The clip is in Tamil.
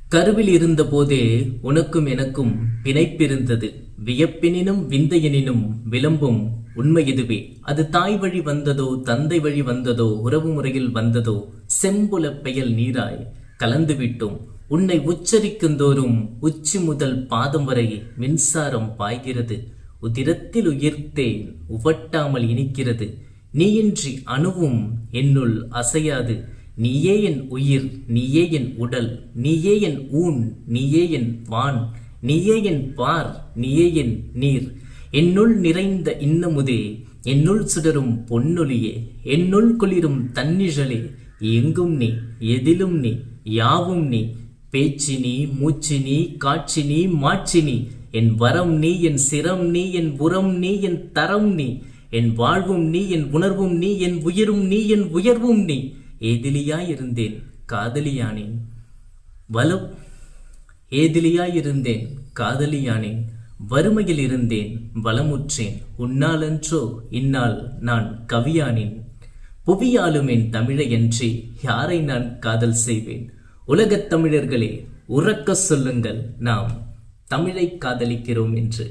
கருவில் இருந்த போதே உனக்கும் எனக்கும் பிணைப்பிருந்தது. வியப்பினும் விந்தையெனினும் விளம்பும் உண்மை இதுவே. அது தாய் வழி வந்ததோ தந்தை வழி வந்ததோ உறவு முறையில் வந்ததோ செம்புல பெயல் நீராய் கலந்துவிட்டோம். உன்னை உச்சரிக்குந்தோறும் உச்சி முதல் பாதம் வரை மின்சாரம் பாய்கிறது. உதிரத்தில் உயிர்த்தேன் உவட்டாமல் இனிக்கிறது. நீயின்றி அணுவும் என்னுள் அசையாது. நீயே என் உயிர், நீயே என் உடல், நீயே என் ஊன், நீயே என் வான், நீயே என் பார், நீயே என் நீர். என்னுள் நிறைந்த இன்னமுதே, என்னுள் சுடரும் பொன்னொலியே, என்னுள் குளிரும் தன்னிழலே. எங்கும் நீ, எதிலும் நீ, யாவும் நீ. பேச்சினி, மூச்சினி, காட்சினி, மாட்சினி. என் வரம் நீ, என் சிரம் நீ, என் உரம் நீ, என் தரம் நீ. என் வாழ்வும் நீ, என் உணர்வும் நீ, என் உயிரும் நீ, என் உயர்வும் நீ. ஏதிலியாயிருந்தேன் காதலியானேன் ஏதிலியாயிருந்தேன் காதலியானேன். வறுமையில் இருந்தேன் வளமுற்றேன். உன்னாலன்றோ இந்நாள் நான் கவியானேன். புவியாலும் என் தமிழையன்றி யாரை நான் காதல் செய்வேன்? உலகத் தமிழர்களே, உறக்க சொல்லுங்கள், நாம் தமிழை காதலிக்கிறோம் என்று.